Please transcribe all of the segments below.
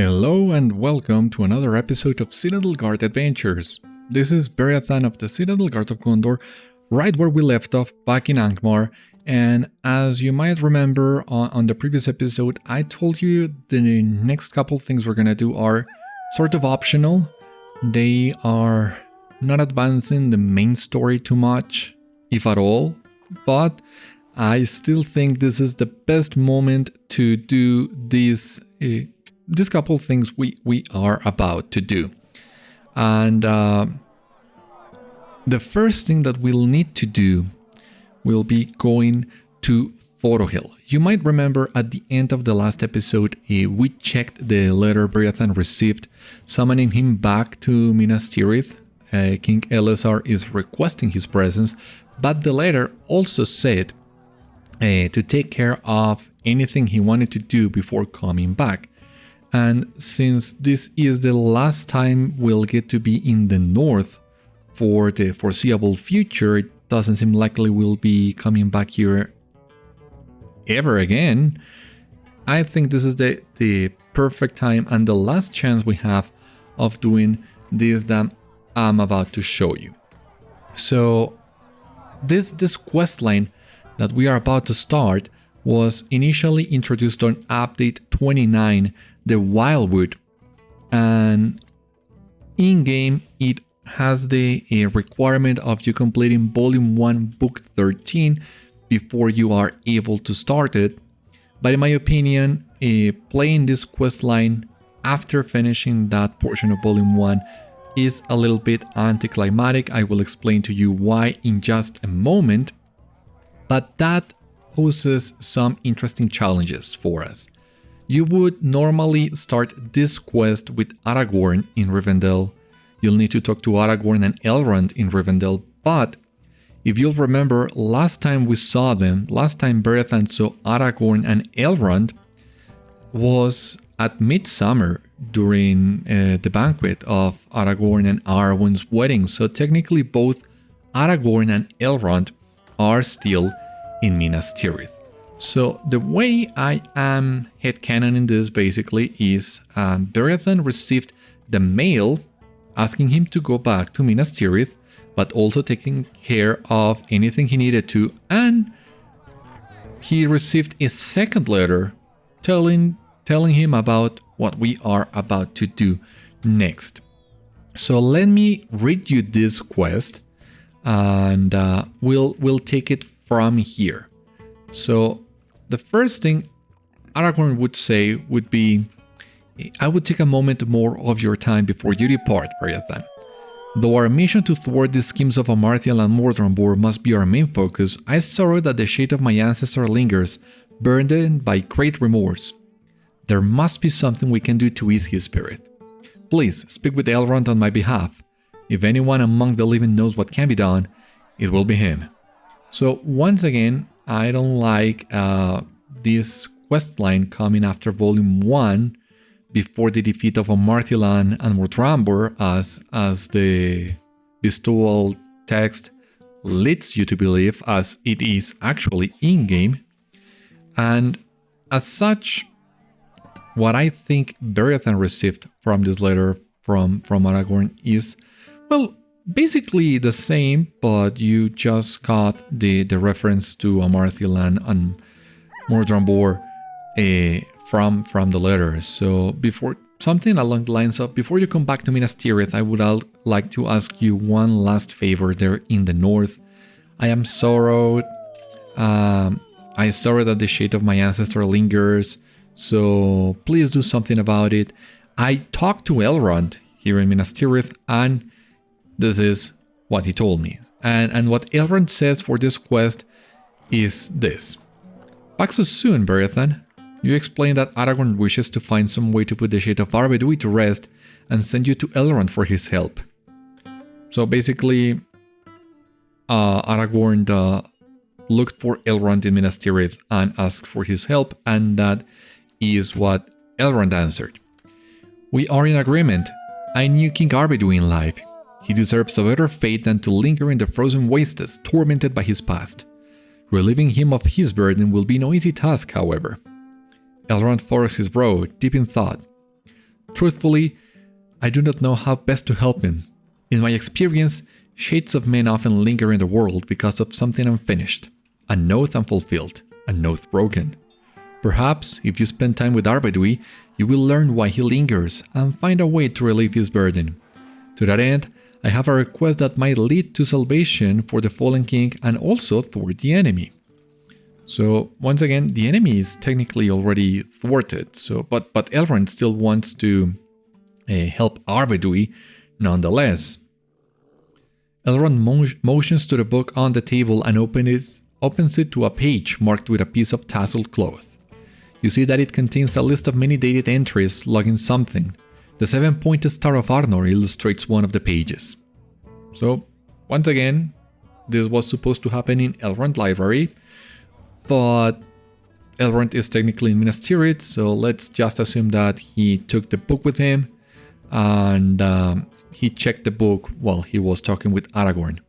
Hello and welcome to another episode of Citadel Guard Adventures. This is Beriathan of the Citadel Guard of Gondor, right where we left off back in Angmar, and as you might remember on the previous episode, I told you the next couple things we're gonna do are sort of optional. They are not advancing the main story too much, if at all, but I still think this is the best moment to do these couple things we are about to do. And the first thing that we'll need to do will be going to Forochel. You might remember at the end of the last episode, we checked the letter Beriathan received, summoning him back to Minas Tirith. King Elessar is requesting his presence, but the letter also said to take care of anything he wanted to do before coming back. And since this is the last time we'll get to be in the north for the foreseeable future, it doesn't seem likely we'll be coming back here ever again. I think this is the perfect time and the last chance we have of doing this that I'm about to show you. So this quest line that we are about to start was initially introduced on update 29, the Wildwood, and in-game it has the requirement of you completing volume 1 book 13 before you are able to start it. But in my opinion, playing this quest line after finishing that portion of volume 1 is a little bit anticlimactic. I will explain to you why in just a moment, but that poses some interesting challenges for us. You would normally start this quest with Aragorn in Rivendell. You'll need to talk to Aragorn and Elrond in Rivendell, but if you'll remember, last time Beriathan saw Aragorn and Elrond was at Midsummer during the banquet of Aragorn and Arwen's wedding. So technically both Aragorn and Elrond are still in Minas Tirith. So the way I am headcanoning this basically is Beriathan received the mail asking him to go back to Minas Tirith, but also taking care of anything he needed to, and he received a second letter telling him about what we are about to do next. So let me read you this quest, and we'll take it from here. So the first thing Aragorn would say would be, I would take a moment more of your time before you depart, Beriathan. Though our mission to thwart the schemes of Amarthiel and Mordrambor must be our main focus, I sorrow that the shade of my ancestor lingers, burdened by great remorse. There must be something we can do to ease his spirit. Please speak with Elrond on my behalf. If anyone among the living knows what can be done, it will be him. So once again, I don't like this quest line coming after volume 1 before the defeat of Amarthiel and Mordrambor, as the bestowal text leads you to believe, as it is actually in-game. And as such, what I think Beriathan received from this letter from Aragorn is, well, basically the same, but you just got the reference to Amarthiel and Mordrambor from the letter. So before something along the lines of, before you come back to Minas Tirith, I would like to ask you one last favor there in the north. I am sorrowed. I sorrow that the shade of my ancestor lingers. So please do something about it. I talked to Elrond here in Minas Tirith, and this is what he told me. And what Elrond says for this quest is this. Back so soon, Beriathan. You explained that Aragorn wishes to find some way to put the shade of Arvedui to rest and send you to Elrond for his help. So basically, Aragorn looked for Elrond in Minas Tirith and asked for his help, and that is what Elrond answered. We are in agreement. I knew King Arvedui in life. He deserves a better fate than to linger in the frozen wastes, tormented by his past. Relieving him of his burden will be no easy task, however. Elrond furrows his brow, deep in thought. truthfully, I do not know how best to help him. In my experience, shades of men often linger in the world because of something unfinished, an oath unfulfilled, an oath broken. Perhaps, if you spend time with Arvedui, you will learn why he lingers and find a way to relieve his burden. To that end, I have a request that might lead to salvation for the fallen king and also thwart the enemy. So, once again, the enemy is technically already thwarted, but Elrond still wants to help Arvedui nonetheless. Elrond motions to the book on the table and opens it to a page marked with a piece of tasseled cloth. You see that it contains a list of many dated entries logging something. The 7-pointed star of Arnor illustrates one of the pages. So, once again, this was supposed to happen in Elrond Library, but Elrond is technically in Minas Tirith, so let's just assume that he took the book with him and he checked the book while he was talking with Aragorn.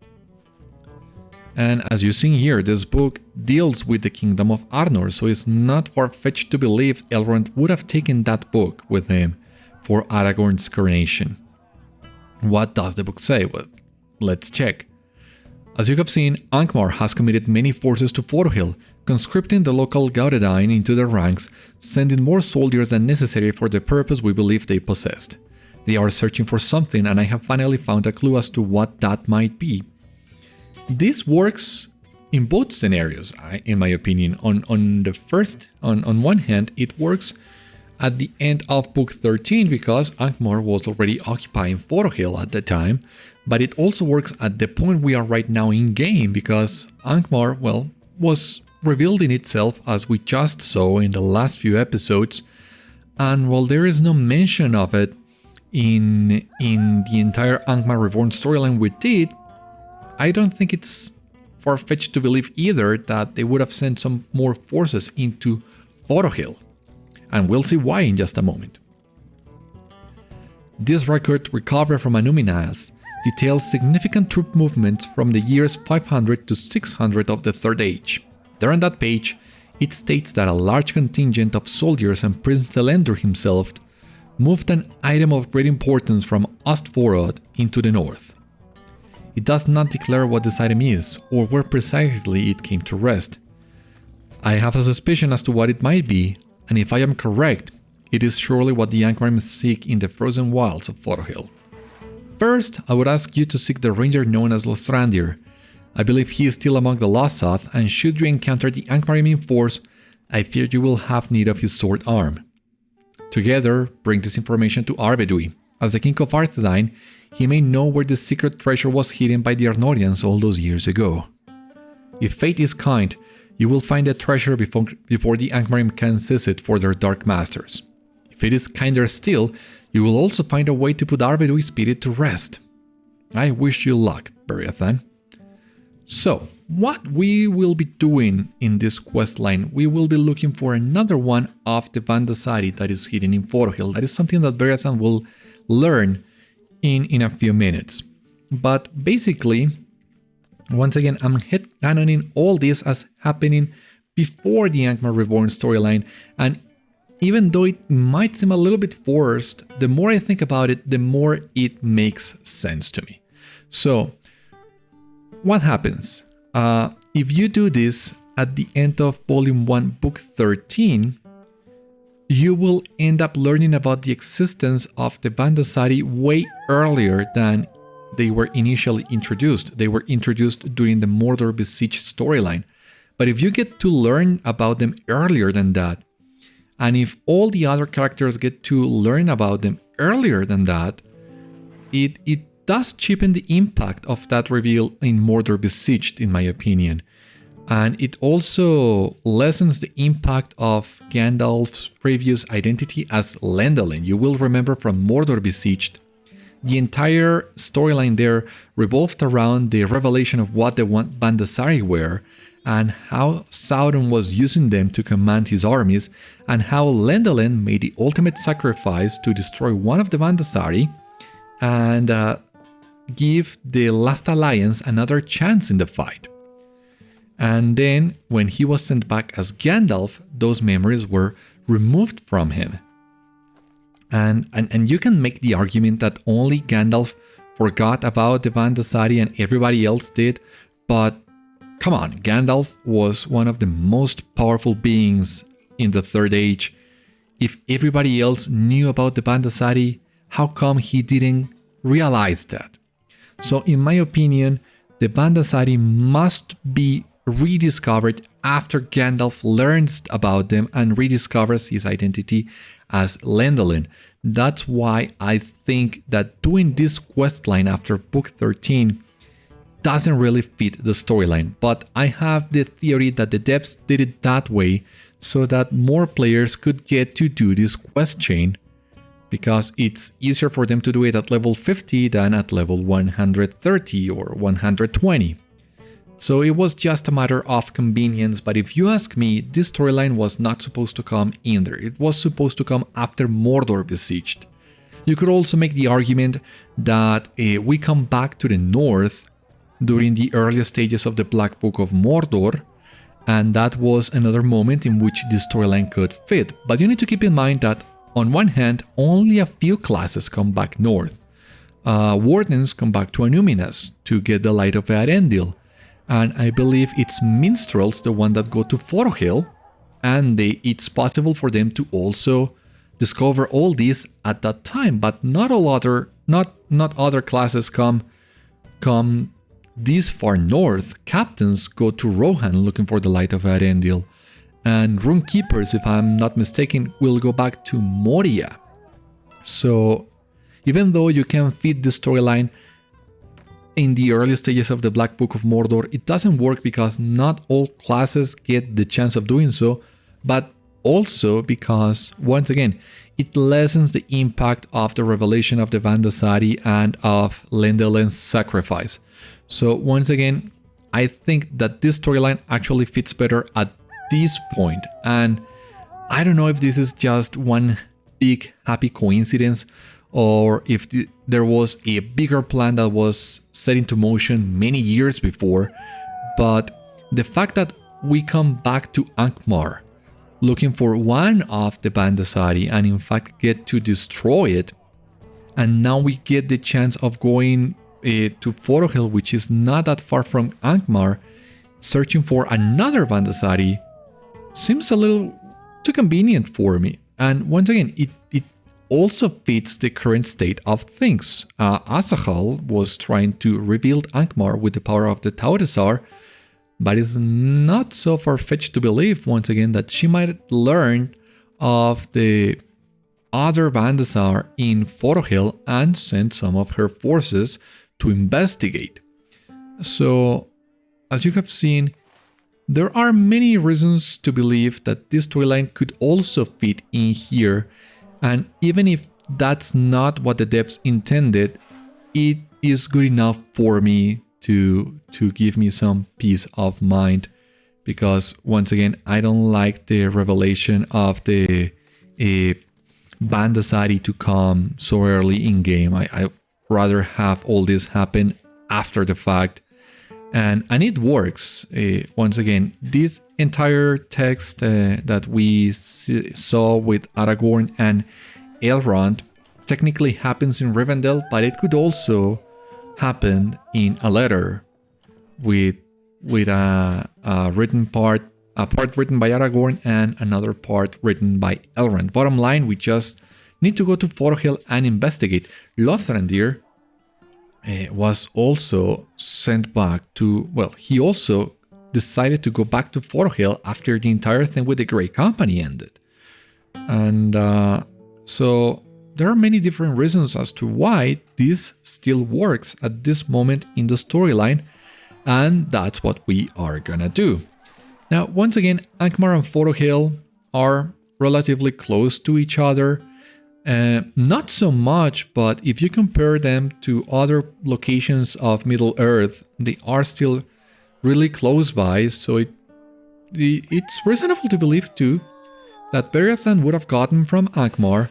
And as you see here, this book deals with the Kingdom of Arnor, so it's not far-fetched to believe Elrond would have taken that book with him for Aragorn's coronation. What does the book say? Well, let's check. As you have seen, Angmar has committed many forces to Forochel, conscripting the local Gaudedain into their ranks, sending more soldiers than necessary for the purpose we believe they possessed. They are searching for something, and I have finally found a clue as to what that might be. This works in both scenarios, in my opinion. On one hand, it works at the end of Book 13 because Angmar was already occupying Forochel at the time, but it also works at the point we are right now in game because Angmar, well, was rebuilding itself as we just saw in the last few episodes, and while there is no mention of it in the entire Angmar Reborn storyline we did, I don't think it's far-fetched to believe either that they would have sent some more forces into Forochel, and we'll see why in just a moment. This record, recovered from Annúminas, details significant troop movements from the years 500 to 600 of the Third Age. There on that page, it states that a large contingent of soldiers and Prince Elendor himself moved an item of great importance from Ostforod into the north. It does not declare what this item is, or where precisely it came to rest. I have a suspicion as to what it might be, and if I am correct, it is surely what the Angmarim seek in the frozen wilds of Forochel. First, I would ask you to seek the ranger known as Lothrandir. I believe he is still among the Lossoth, and should you encounter the Angmarim in force, I fear you will have need of his sword arm. Together, bring this information to Arvedui. As the King of Arthedain, he may know where the secret treasure was hidden by the Arnorians all those years ago. If fate is kind, you will find the treasure before the Angmarim can seize it for their dark masters. If it is kinder still, you will also find a way to put Arvedui's spirit to rest. I wish you luck, Beriathan. So, what we will be doing in this questline, we will be looking for another one of the Vandasari that is hidden in Forochel. That is something that Beriathan will learn in a few minutes. But basically, once again, I'm headcanoning all this as happening before the Angmar Reborn storyline, and even though it might seem a little bit forced, the more I think about it, the more it makes sense to me. So, what happens? If you do this at the end of Volume 1, Book 13, you will end up learning about the existence of the Vandasari way earlier than they were initially introduced. They were introduced during the Mordor Besieged storyline. But if you get to learn about them earlier than that, and if all the other characters get to learn about them earlier than that, it does cheapen the impact of that reveal in Mordor Besieged, in my opinion. And it also lessens the impact of Gandalf's previous identity as Lendalen. You will remember from Mordor Besieged, the entire storyline there revolved around the revelation of what the Vandasari were, and how Sauron was using them to command his armies, and how Lendalen made the ultimate sacrifice to destroy one of the Vandasari and give the Last Alliance another chance in the fight. And then, when he was sent back as Gandalf, those memories were removed from him. And you can make the argument that only Gandalf forgot about the Vandasari and everybody else did, but come on, Gandalf was one of the most powerful beings in the Third Age. If everybody else knew about the Vandasari, how come he didn't realize that? So in my opinion, the Vandasari must be rediscovered after Gandalf learns about them and rediscovers his identity as Lendalin. That's why I think that doing this questline after book 13 doesn't really fit the storyline, but I have the theory that the devs did it that way so that more players could get to do this quest chain, because it's easier for them to do it at level 50 than at level 130 or 120. So it was just a matter of convenience, but if you ask me, this storyline was not supposed to come in there. It was supposed to come after Mordor besieged. You could also make the argument that we come back to the north during the earliest stages of the Black Book of Mordor, and that was another moment in which this storyline could fit. But you need to keep in mind that on one hand, only a few classes come back north. Wardens come back to Annúminas to get the Light of Eärendil. And I believe it's minstrels, the one that go to Forochel, and it's possible for them to also discover all this at that time. But not other classes come this far north. Captains go to Rohan looking for the Light of Eärendil, and Runekeepers, if I'm not mistaken, will go back to Moria. So even though you can fit this storyline in the early stages of the Black Book of Mordor, it doesn't work because not all classes get the chance of doing so, but also because, once again, it lessens the impact of the revelation of the Vandasari and of Lendalin's sacrifice. So once again, I think that this storyline actually fits better at this point, and I don't know if this is just one big happy coincidence or if there was a bigger plan that was set into motion many years before, but the fact that we come back to Angmar looking for one of the Vandasari and in fact get to destroy it, and now we get the chance of going to Forochel, which is not that far from Angmar, searching for another Vandasari, seems a little too convenient for me. And once again, it also fits the current state of things. Asahel was trying to rebuild Angmar with the power of the Taurusar, but it's not so far-fetched to believe, once again, that she might learn of the other Vandasar in Forochel and send some of her forces to investigate. So, as you have seen, there are many reasons to believe that this storyline could also fit in here, and even if that's not what the devs intended, it is good enough for me to give me some peace of mind, because once again, I don't like the revelation of the Vandasari to come so early in game. I rather have all this happen after the fact, and it works. Once again, this entire text that we saw with Aragorn and Elrond technically happens in Rivendell, but it could also happen in a letter with a written part, a part written by Aragorn and another part written by Elrond. Bottom line, we just need to go to Forochel and investigate. Lothrandir was also sent back to, well, he also decided to go back to Forochel after the entire thing with the Grey Company ended. And so there are many different reasons as to why this still works at this moment in the storyline, and that's what we are gonna do. Now, once again, Angmar and Forochel are relatively close to each other. Not so much, but if you compare them to other locations of Middle-earth, they are still really close by, so it's reasonable to believe too that Beriathan would have gotten from Angmar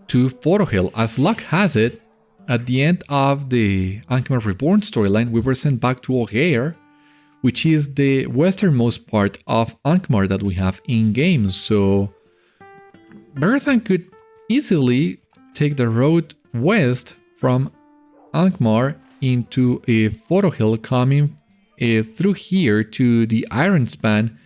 to Forochel. As luck has it, at the end of the Angmar Reborn storyline, we were sent back to Ogeir, which is the westernmost part of Angmar that we have in-game, so Beriathan could easily take the road west from Angmar into a Forochel, coming through here to the Iron Span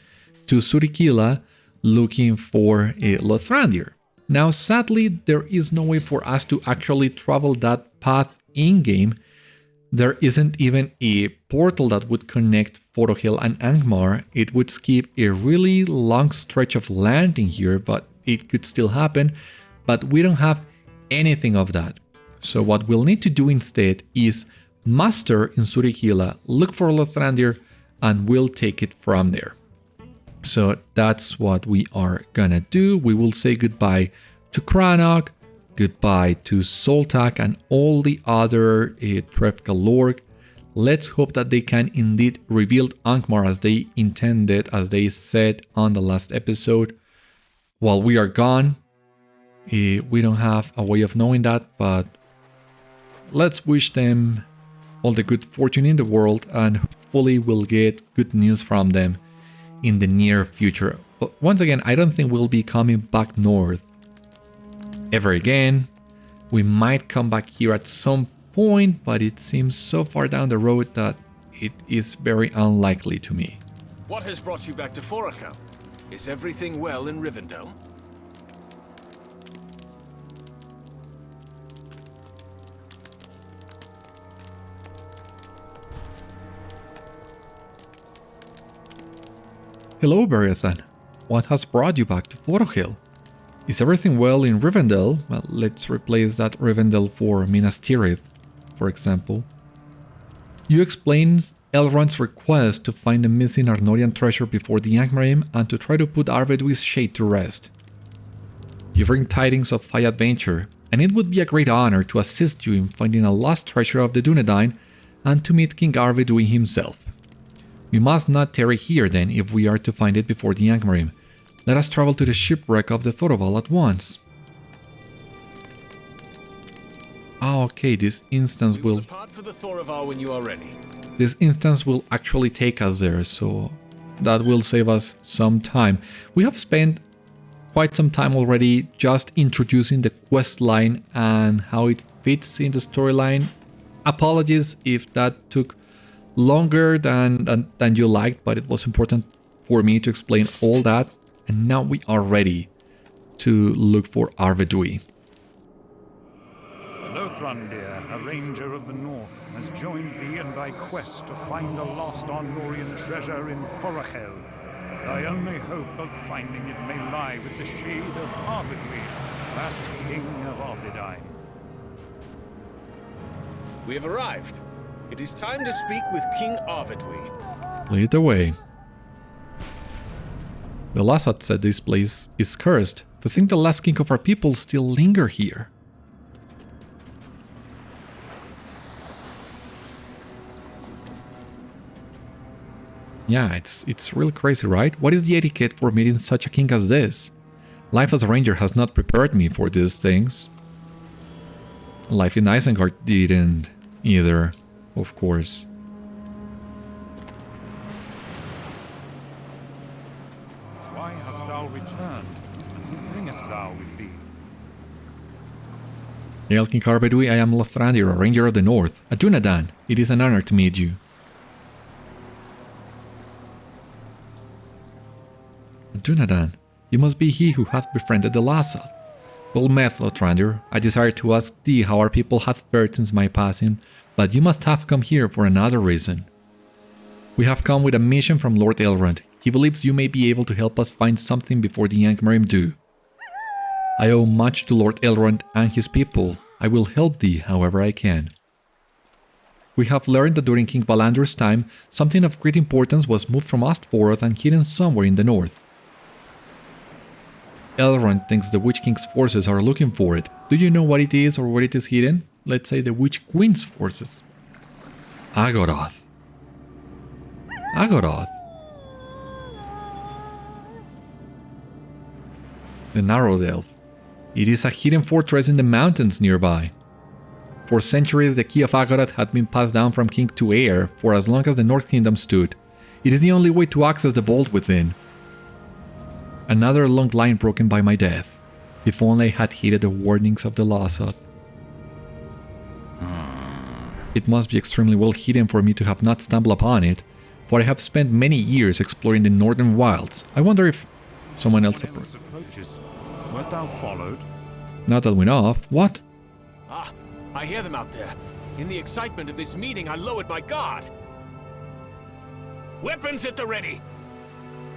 to Suri Kyla, looking for Lothrandir. Now, sadly, there is no way for us to actually travel that path in-game. There isn't even a portal that would connect Forochel and Angmar. It would skip a really long stretch of land in here, but it could still happen. But we don't have anything of that. So what we'll need to do instead is muster in Suri Kyla, look for Lothrandir, and we'll take it from there. So that's what we are gonna do. We will say goodbye to Cranach, goodbye to Soltak and all the other Trefgalorg. Let's hope that they can indeed rebuild Angmar as they intended, as they said on the last episode. While we are gone, we don't have a way of knowing that, but let's wish them all the good fortune in the world, and hopefully we'll get good news from them in the near future. But once again, I don't think we'll be coming back north ever again. We might come back here at some point, but it seems so far down the road that it is very unlikely to me. What has brought you back to Forochel? Is everything well in Rivendell? Hello, Beriathan. What has brought you back to Forochel? Is everything well in Rivendell? Well, let's replace that Rivendell for Minas Tirith, for example. You explained Elrond's request to find the missing Arnorian treasure before the Angmarim and to try to put Arvedui's shade to rest. You bring tidings of high adventure, and it would be a great honor to assist you in finding a lost treasure of the Dunedain and to meet King Arvedui himself. We must not tarry here then if we are to find it before the Angmarim. Let us travel to the shipwreck of the Thoroval at once. Ah, okay, this instance will depart for the Thoroval when you are ready. This instance will actually take us there, so that will save us some time. We have spent quite some time already just introducing the quest line and how it fits in the storyline. Apologies if that took longer than you liked, but it was important for me to explain all that. And now we are ready to look for Arvedui. Lothrandir, a ranger of the north, has joined thee in thy quest to find a lost Arnorian treasure in Forochel. Thy only hope of finding it may lie with the shade of Arvedui, last king of Arvedui. We have arrived. It is time to speak with King Arvedui. Lead the way. The Lossoth said this place is cursed. To think the last king of our people still linger here. Yeah, it's really crazy, right? What is the etiquette for meeting such a king as this? Life as a ranger has not prepared me for these things. Life in Isengard didn't either, of course. Why hast thou returned, and who bringest thou with thee? Hail King Arvedui, I am Lothrandir, a ranger of the north, a Dunedain. It is an honor to meet you. A Dunedain, you must be he who hath befriended the Lossoth. Well met, Lothrandir. I desire to ask thee how our people hath fared since my passing, but you must have come here for another reason. We have come with a mission from Lord Elrond. He believes you may be able to help us find something before the Angmarim do. I owe much to Lord Elrond and his people. I will help thee however I can. We have learned that during King Balandur's time, something of great importance was moved from Ostforoth and hidden somewhere in the north. Elrond thinks the Witch King's forces are looking for it. Do you know what it is or where it is hidden? Let's say the Witch Queen's forces. Agoroth. Agoroth. The Narrowdelve. It is a hidden fortress in the mountains nearby. For centuries, the key of Agoroth had been passed down from king to heir for as long as the North Kingdom stood. It is the only way to access the vault within. Another long line broken by my death. If only I had heeded the warnings of the Lossoth. It must be extremely well hidden for me to have not stumbled upon it, for I have spent many years exploring the northern wilds. I wonder if someone else approaches. Wert thou followed? Not that we know of. What? Ah, I hear them out there. In the excitement of this meeting, I lowered my guard. Weapons at the ready!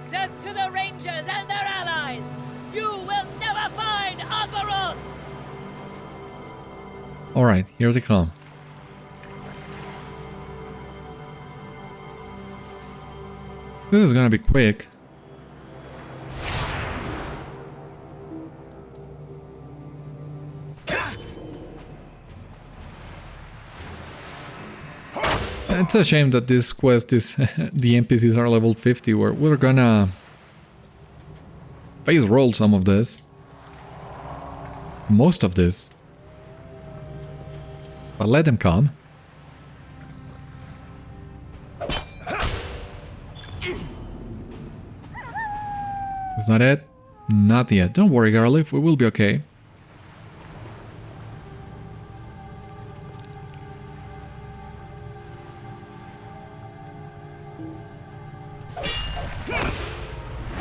Death to the Rangers and their allies! You will never find Agoroth! Alright, here they come. This is gonna be quick. It's a shame that this quest is the NPCs are level 50, where we're gonna phase roll some of this. Most of this. But let them come. Is that it? Not yet. Don't worry, Garliff, we will be okay.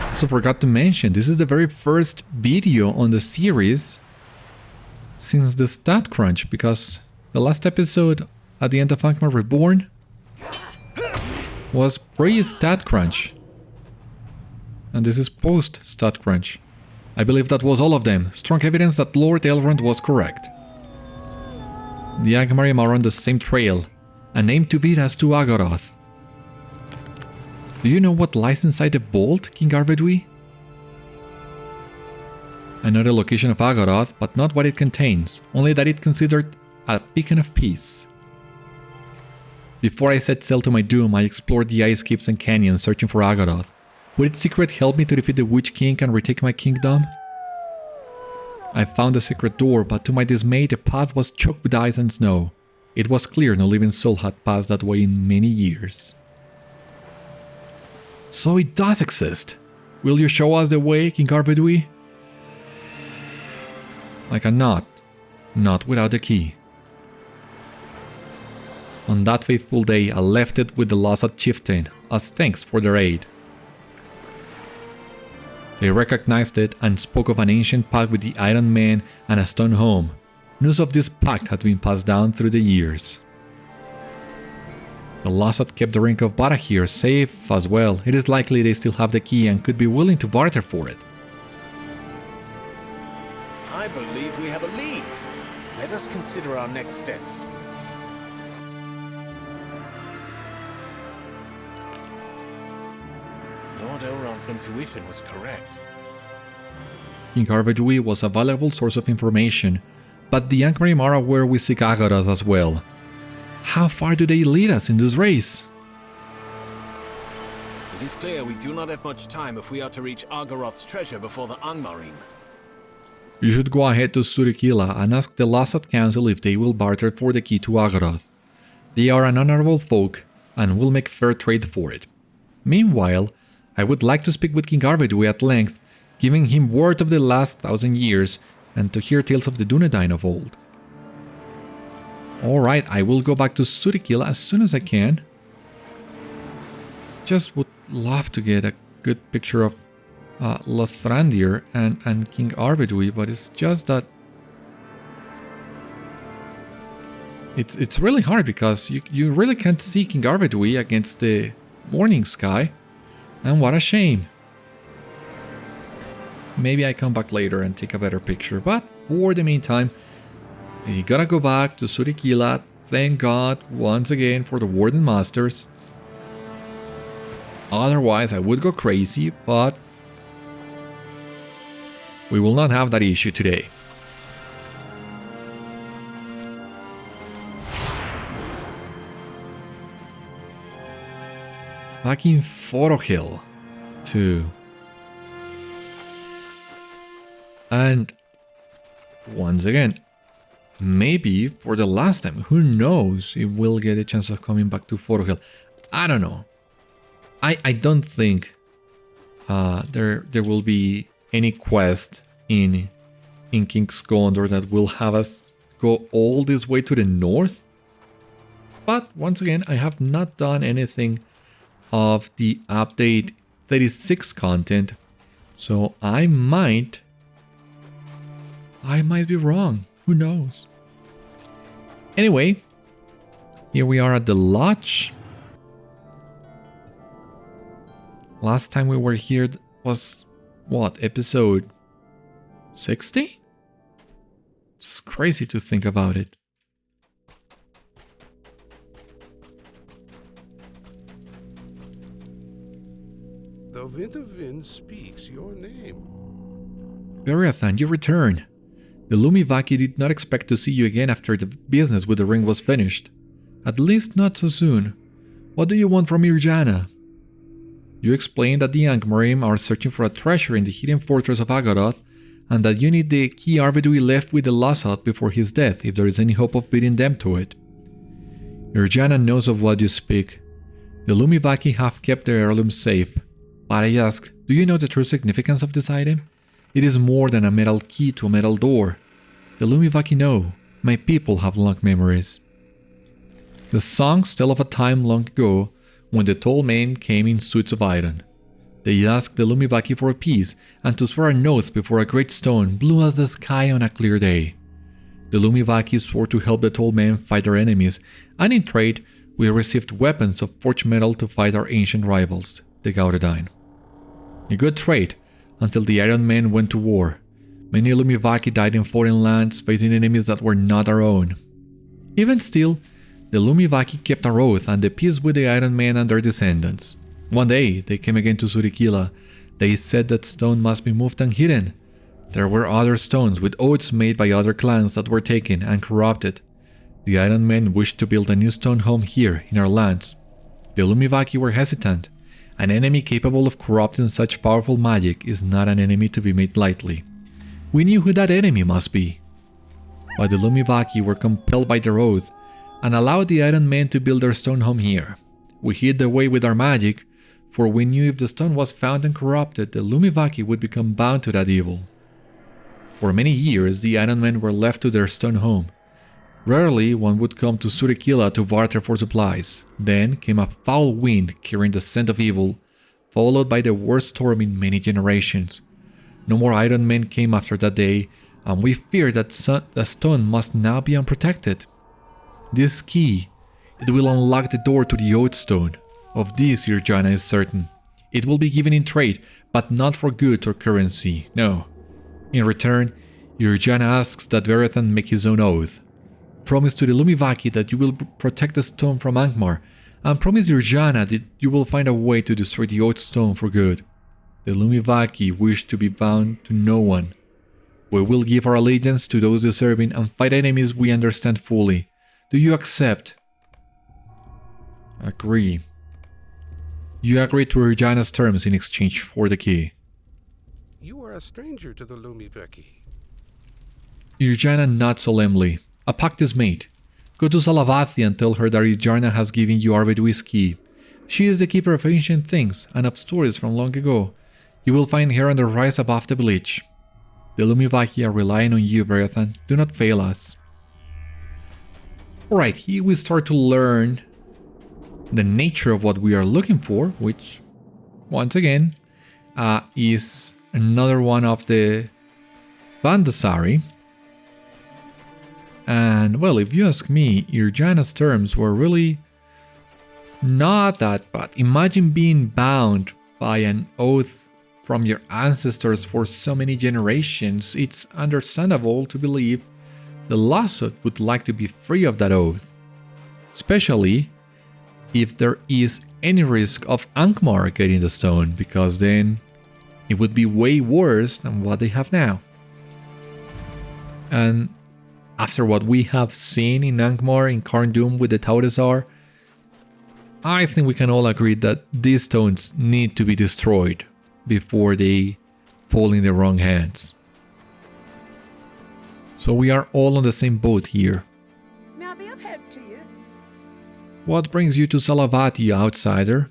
Also forgot to mention, this is the very first video on the series since the stat crunch, because the last episode at the end of Angmar Reborn was pre-stat crunch. And this is post-stat crunch. I believe that was all of them. Strong evidence that Lord Elrond was correct. The Angmarim are on the same trail, and aim to beat us to Agoroth. Do you know what lies inside the vault, King Arvedui? I know the location of Agoroth, but not what it contains, only that it's considered a beacon of peace. Before I set sail to my doom, I explored the ice caves and canyons searching for Agoroth. Would its secret help me to defeat the Witch King and retake my kingdom? I found a secret door, but to my dismay the path was choked with ice and snow. It was clear no living soul had passed that way in many years. So it does exist. Will you show us the way, King Arvedui? I cannot. Not without the key. On that fateful day, I left it with the Lossoth chieftain, as thanks for their aid. They recognized it and spoke of an ancient pact with the Iron Man and a stone home. News of this pact had been passed down through the years. The Lossoth kept the ring of Barahir safe as well. It is likely they still have the key and could be willing to barter for it. I believe we have a lead. Let us consider our next steps. Lord Elrond's intuition was correct. King Arvedui was a valuable source of information, but the Angmarim are aware we seek Agoroth as well. How far do they lead us in this race? It is clear we do not have much time if we are to reach Agoroth's treasure before the Angmarim. You should go ahead to Suri Kyla and ask the Lossoth Council if they will barter for the key to Agoroth. They are an honorable folk and will make fair trade for it. Meanwhile, I would like to speak with King Arvedui at length, giving him word of the last 1,000 years and to hear tales of the Dunedain of old. Alright, I will go back to Suri Kyla as soon as I can. Just would love to get a good picture of Lothrandir and King Arvedui, but it's just that it's really hard because you really can't see King Arvedui against the morning sky, and what a shame. Maybe I come back later and take a better picture, but for the meantime, you gotta go back to Suri Kyla. Thank God once again for the Warden Masters. Otherwise I would go crazy, but we will not have that issue today. Back in Forochel too. And once again, maybe for the last time, who knows if we'll get a chance of coming back to Forochel. I don't know. I don't think there will be any quest in in King's Gondor that will have us go all this way to the north. But once again, I have not done anything of the update 36 content, so I might be wrong. Who knows? Anyway, here we are at the lodge. Last time we were here was, what, episode 60? It's crazy to think about it. The winter wind speaks your name. Beriathan, you returned. The Lumivaki did not expect to see you again after the business with the ring was finished. At least not so soon. What do you want from Irjana? You explained that the Angmarim are searching for a treasure in the hidden fortress of Agoroth, and that you need the King Arvedui left with the Lossoth before his death if there is any hope of beating them to it. Irjana knows of what you speak. The Lumivaki have kept their heirloom safe. But I ask, do you know the true significance of this item? It is more than a metal key to a metal door. The Lumivaki know. My people have long memories. The songs tell of a time long ago when the tall men came in suits of iron. They asked the Lumivaki for peace and to swear an oath before a great stone blue as the sky on a clear day. The Lumivaki swore to help the tall men fight their enemies, and in trade we received weapons of forged metal to fight our ancient rivals, the Gauredine. A good trade, until the Iron Men went to war. Many Lumivaki died in foreign lands facing enemies that were not our own. Even still, the Lumivaki kept our oath and the peace with the Iron Men and their descendants. One day, they came again to Suri Kyla. They said that stone must be moved and hidden. There were other stones with oaths made by other clans that were taken and corrupted. The Iron Men wished to build a new stone home here in our lands. The Lumivaki were hesitant. An enemy capable of corrupting such powerful magic is not an enemy to be made lightly. We knew who that enemy must be. But the Lumivaki were compelled by their oath and allowed the Iron Men to build their stone home here. We hid the way with our magic, for we knew if the stone was found and corrupted, the Lumivaki would become bound to that evil. For many years, the Iron Men were left to their stone home. Rarely one would come to Suri Kyla to barter for supplies. Then came a foul wind carrying the scent of evil, followed by the worst storm in many generations. No more Iron Men came after that day, and we fear that the stone must now be unprotected. This key, it will unlock the door to the Oath-stone. Of this Irjana is certain. It will be given in trade, but not for goods or currency, no. In return, Irjana asks that Beriathan make his own oath. Promise to the Lumivaki that you will protect the stone from Angmar, and promise Irjana that you will find a way to destroy the Oath-stone for good. The Lumivaki wish to be bound to no one. We will give our allegiance to those deserving and fight enemies we understand fully. Do you accept? Agree. You agree to Irjana's terms in exchange for the key. You are a stranger to the Lumivaki. Irjana nods solemnly. A pact is made. Go to Salavathi and tell her that Irjana has given you Arvedui's key. She is the keeper of ancient things and of stories from long ago. You will find her on the rise above the village. The Lumivaki are relying on you, Beriathan. Do not fail us. Alright, here we start to learn the nature of what we are looking for, which, once again, is another one of the Vandasari. And, well, if you ask me, Irjana's terms were really not that bad. Imagine being bound by an oath from your ancestors for so many generations. It's understandable to believe the Lossoth would like to be free of that oath. Especially if there is any risk of Angmar getting the stone, because then it would be way worse than what they have now. And after what we have seen in Angmar, in Khazad Dûm with the Taurezar, I think we can all agree that these stones need to be destroyed before they fall in the wrong hands. So we are all on the same boat here. May I be of help to you? What brings you to Salavathi, outsider?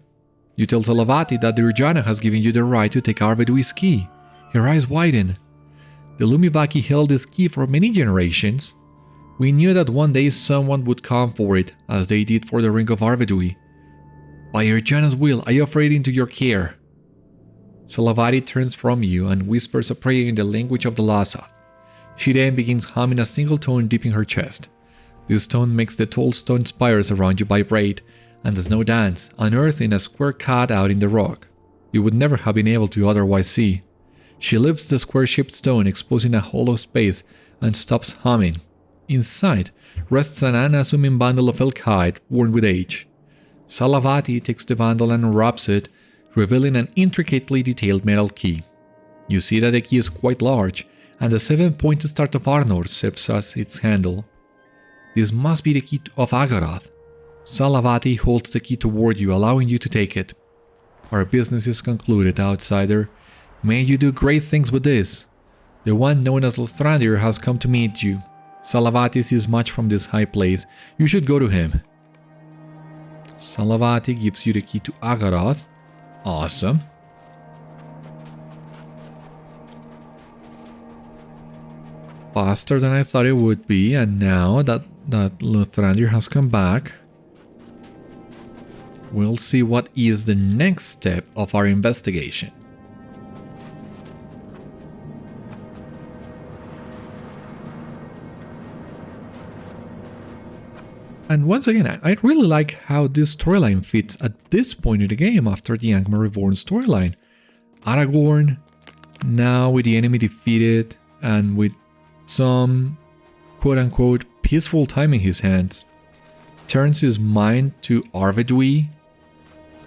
You tell Salavathi that Irjana has given you the right to take Arvedui's key. Her eyes widen. The Lumivaki held this key for many generations. We knew that one day someone would come for it, as they did for the Ring of Arvedui. By Erjana's will, I offer it into your care. Salavati turns from you and whispers a prayer in the language of the Lossoth. She then begins humming a single tone deep in her chest. This tone makes the tall stone spires around you vibrate, and the snow dance, unearthed in a square cut out in the rock you would never have been able to otherwise see. She lifts the square-shaped stone, exposing a hollow space, and stops humming. Inside rests an unassuming bundle of elk hide, worn with age. Salavati takes the bundle and unwraps it, revealing an intricately detailed metal key. You see that the key is quite large, and the 7-pointed star of Arnor serves as its handle. This must be the key of Agoroth. Salavati holds the key toward you, allowing you to take it. Our business is concluded, outsider. May you do great things with this. The one known as Lothrandir has come to meet you. Salavati sees much from this high place. You should go to him. Salavati gives you the key to Agoroth. Awesome. Faster than I thought it would be, and now that Lothrandir has come back, we'll see what is the next step of our investigation. And once again, I really like how this storyline fits at this point in the game after the Angmar Reborn storyline. Aragorn, now with the enemy defeated and with some quote-unquote peaceful time in his hands, turns his mind to Arvedui.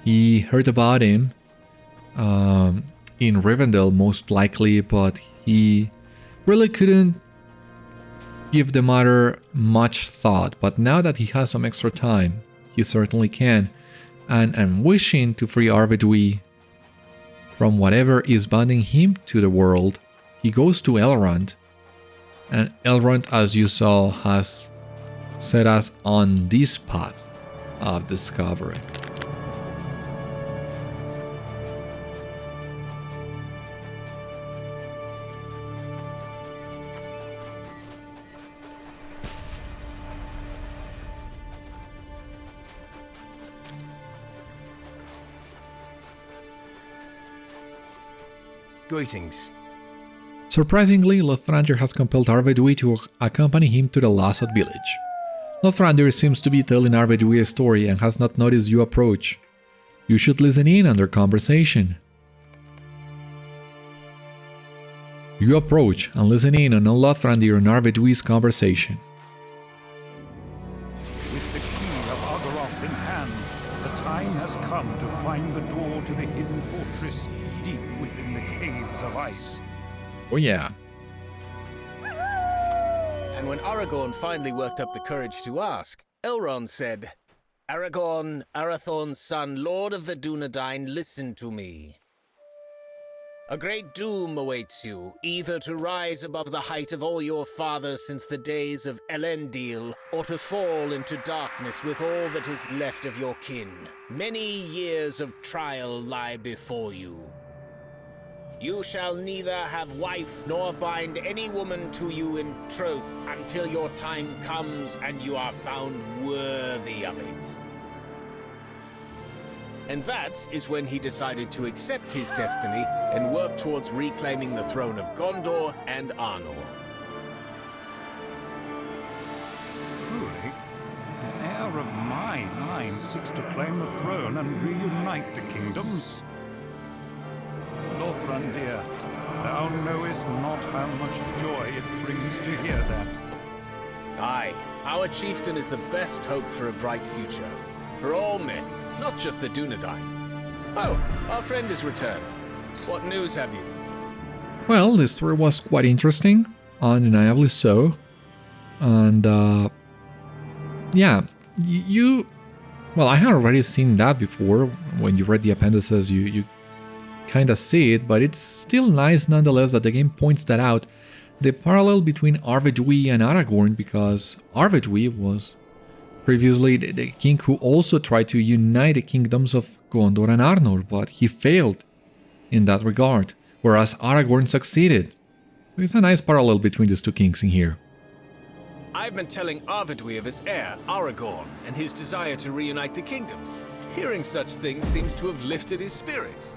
He heard about him in Rivendell most likely, but he really couldn't give the matter much thought. But now that he has some extra time, he certainly can. And wishing to free Arvedui from whatever is binding him to the world, he goes to Elrond. And Elrond, as you saw, has set us on this path of discovery. Greetings. Surprisingly, Lothrandir has compelled Arvedui to accompany him to the Lossoth village. Lothrandir seems to be telling Arvedui a story and has not noticed you approach. You should listen in on their conversation. You approach and listen in on Lothrandir and Arvedui's conversation. With the key of Agoroth in hand, the time has come to find the door to the hidden fortress deep within the caves of ice. Oh yeah. And when Aragorn finally worked up the courage to ask, Elrond said, Aragorn, Arathorn's son, Lord of the Dunedain, listen to me. A great doom awaits you, either to rise above the height of all your fathers since the days of Elendil, or to fall into darkness with all that is left of your kin. Many years of trial lie before you. You shall neither have wife nor bind any woman to you in troth until your time comes and you are found worthy of it. And that is when he decided to accept his destiny and work towards reclaiming the throne of Gondor and Arnor. Truly, an heir of my line seeks to claim the throne and reunite the kingdoms. Lothrandir, thou knowest not how much joy it brings to hear that. Aye, our chieftain is the best hope for a bright future. For all men, not just the Dunedain. Oh, our friend has returned. What news have you? Well, the story was quite interesting, undeniably so. And, yeah, well, I had already seen that before. When you read the appendices, you kind of see it, but it's still nice nonetheless that the game points that out. The parallel between Arvedui and Aragorn, because Arvedui was previously the king who also tried to unite the kingdoms of Gondor and Arnor, but he failed in that regard, whereas Aragorn succeeded. There's a nice parallel between these two kings in here. I've been telling Arvedui of his heir, Aragorn, and his desire to reunite the kingdoms. Hearing such things seems to have lifted his spirits.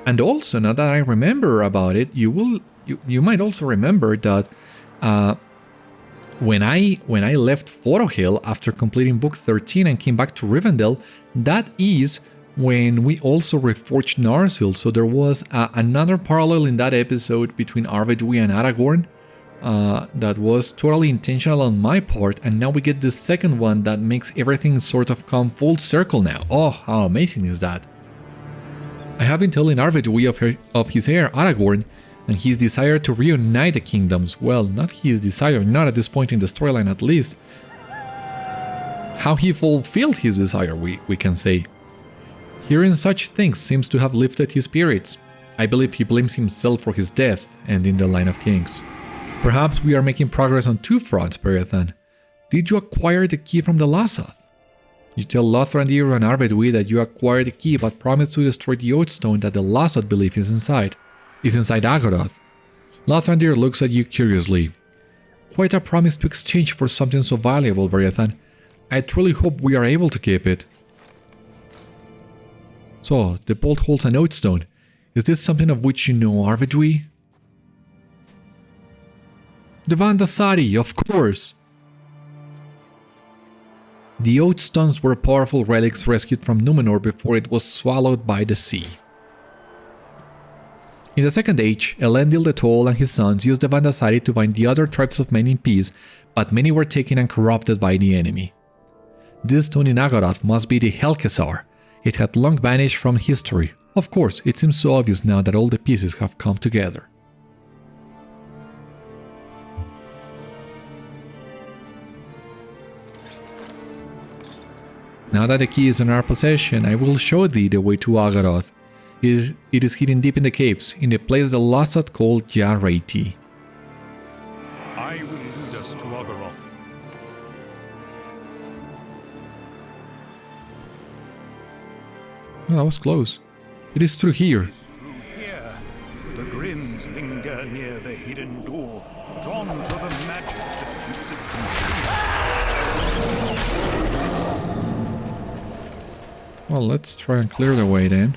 And also, now that I remember about it, you might also remember that when I left Forochel after completing Book 13 and came back to Rivendell, that is when we also reforged Narsil. So there was another parallel in that episode between Arvedui and Aragorn that was totally intentional on my part, and now we get the second one that makes everything sort of come full circle now. Oh, how amazing is that! I have been telling Arvedui of his heir Aragorn and his desire to reunite the kingdoms. Well, not his desire, not at this point in the storyline at least. How he fulfilled his desire, we can say. Hearing such things seems to have lifted his spirits. I believe he blames himself for his death and in the line of kings. Perhaps we are making progress on two fronts, Beriathan. Did you acquire the key from the Lossoth? You tell Lothrandir and Arvedui that you acquired the key but promise to destroy the Oath-stone that the Lossoth believe is inside Agoroth. Lothrandir looks at you curiously. Quite a promise to exchange for something so valuable, Beriathan. I truly hope we are able to keep it. So, the bolt holds an Oath-stone. Is this something of which you know, Arvedui? The Vandasari, of course! The Oath-stones were powerful relics rescued from Númenor before it was swallowed by the sea. In the Second Age, Elendil the Tall and his sons used the Vandasari to bind the other tribes of men in peace, but many were taken and corrupted by the enemy. This stone in Agoroth must be the Helkesar. It had long vanished from history. Of course, it seems so obvious now that all the pieces have come together. Now that the key is in our possession, I will show thee the way to Agoroth. It is hidden deep in the caves, in a place the Lossoth called Jarreiti. I will lead us to Agoroth. Oh, that was close. It is through here. Through here, the Grimms linger near the hidden door, drawn to the magic that keeps it concealed. Well, let's try and clear the way then.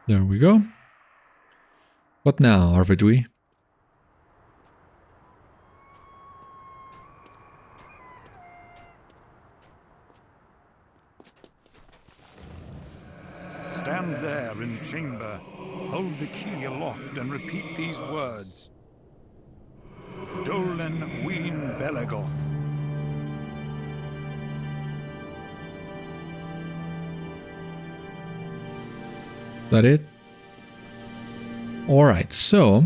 There we go. What now, Arvedui? Stand there in the chamber, hold the key aloft and repeat these words. Dolan Ween Belegoth. That it? Alright, so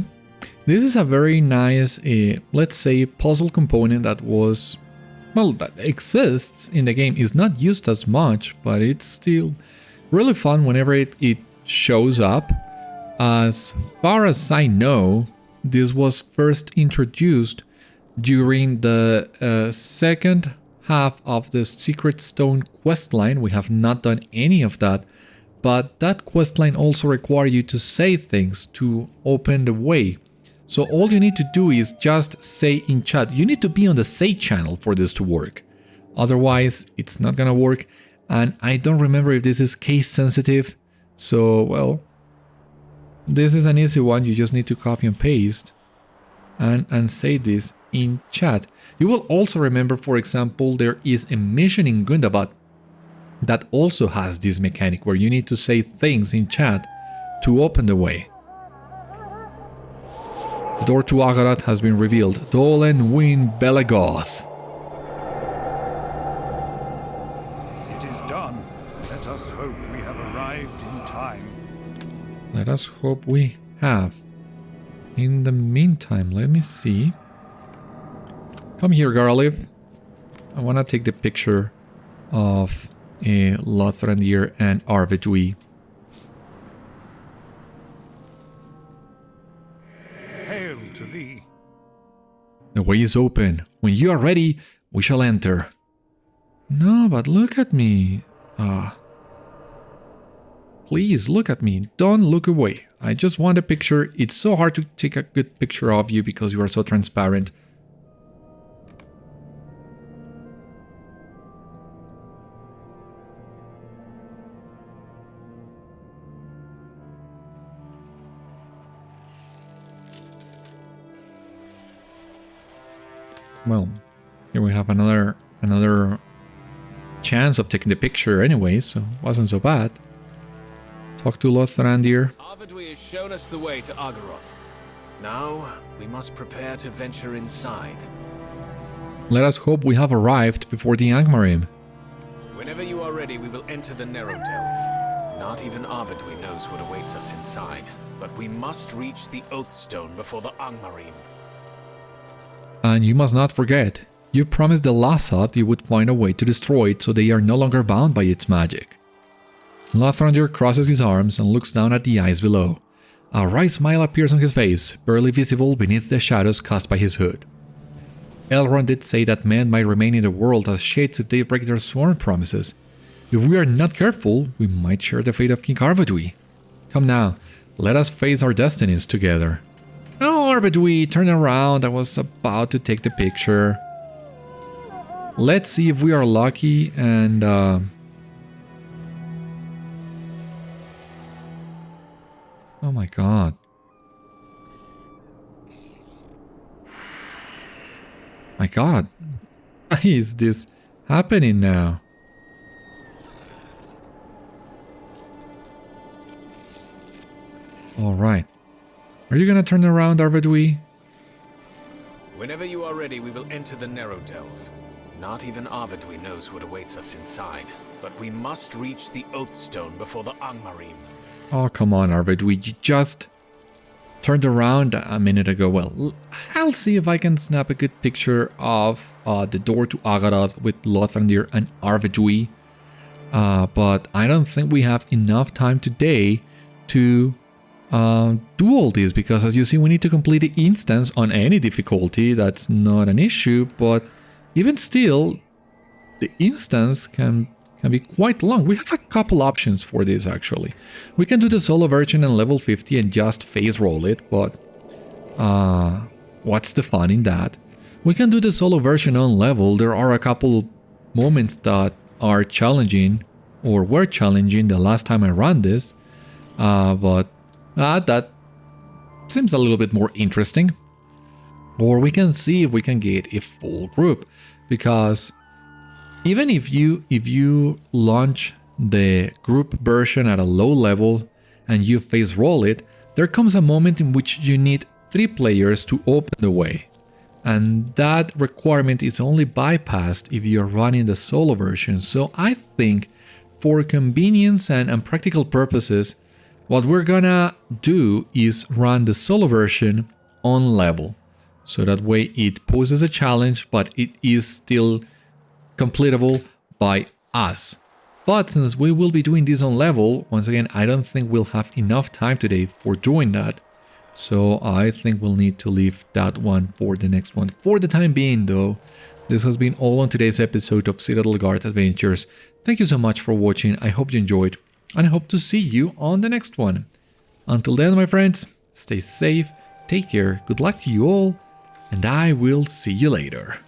this is a very nice, let's say, puzzle component that was, well, that exists in the game. It's not used as much, but it's still really fun whenever it shows up. As far as I know, this was first introduced during the second half of the Secret Stone questline. We have not done any of that. But that questline also requires you to say things to open the way. So all you need to do is just say in chat. You need to be on the say channel for this to work. Otherwise, it's not gonna work. And I don't remember if this is case sensitive. So, well, this is an easy one. You just need to copy and paste and say this in chat. You will also remember, for example, there is a mission in Gundabad that also has this mechanic where you need to say things in chat to open the way. The door to Agoroth has been revealed. Dolan Ween Belegoth. It is done. Let us hope we have arrived in time. Let us hope we have. In the meantime, let me see. Come here, Garliv. I want to take the picture of Lothrandir and Arvedui. thee. The way is open. When you are ready, we shall enter. No, but look at me. Please look at me. Don't look away. I just want a picture. It's so hard to take a good picture of you because you are so transparent. Well, here we have another chance of taking the picture anyway, so it wasn't so bad. Talk to Lothrandir. Arvedui has shown us the way to Agoroth. Now, we must prepare to venture inside. Let us hope we have arrived before the Angmarim. Whenever you are ready, we will enter the Narrowdelve. Not even Arvedui knows what awaits us inside, but we must reach the Oath-stone before the Angmarim. And you must not forget, you promised the Lossoth you would find a way to destroy it so they are no longer bound by its magic. Lothrandir crosses his arms and looks down at the ice below. A wry smile appears on his face, barely visible beneath the shadows cast by his hood. Elrond did say that men might remain in the world as shades if they break their sworn promises. If we are not careful, we might share the fate of King Arvedui. Come now, let us face our destinies together. No, Arvedui, turn around. I was about to take the picture. Let's see if we are lucky and... Oh my god. My god. Why is this happening now? Alright. Are you gonna turn around, Arvedui? Whenever you are ready, we will enter the Narrowdelve. Not even Arvedui knows what awaits us inside, but we must reach the Oath-stone before the Angmarim. Oh, come on, Arvedui. You just turned around a minute ago. Well, I'll see if I can snap a good picture of the door to Agoroth with Lothrandir and Arvedui. But I don't think we have enough time today to do all this, because as you see, we need to complete the instance on any difficulty. That's not an issue, but even still, the instance can be quite long. We have a couple options for this, actually. We can do the solo version on level 50 and just phase roll it, but what's the fun in that? We can do the solo version on level. There are a couple moments that are challenging, or were challenging the last time I ran this, but that seems a little bit more interesting. Or we can see if we can get a full group, because even if you launch the group version at a low level and you phase roll it, there comes a moment in which you need 3 players to open the way. And that requirement is only bypassed if you're running the solo version. So I think for convenience and practical purposes, what we're gonna do is run the solo version on level. So that way it poses a challenge, but it is still completable by us. But since we will be doing this on level, once again, I don't think we'll have enough time today for doing that. So I think we'll need to leave that one for the next one. For the time being though, this has been all on today's episode of Citadel Guard Adventures. Thank you so much for watching. I hope you enjoyed, and I hope to see you on the next one. Until then, my friends, stay safe, take care, good luck to you all, and I will see you later.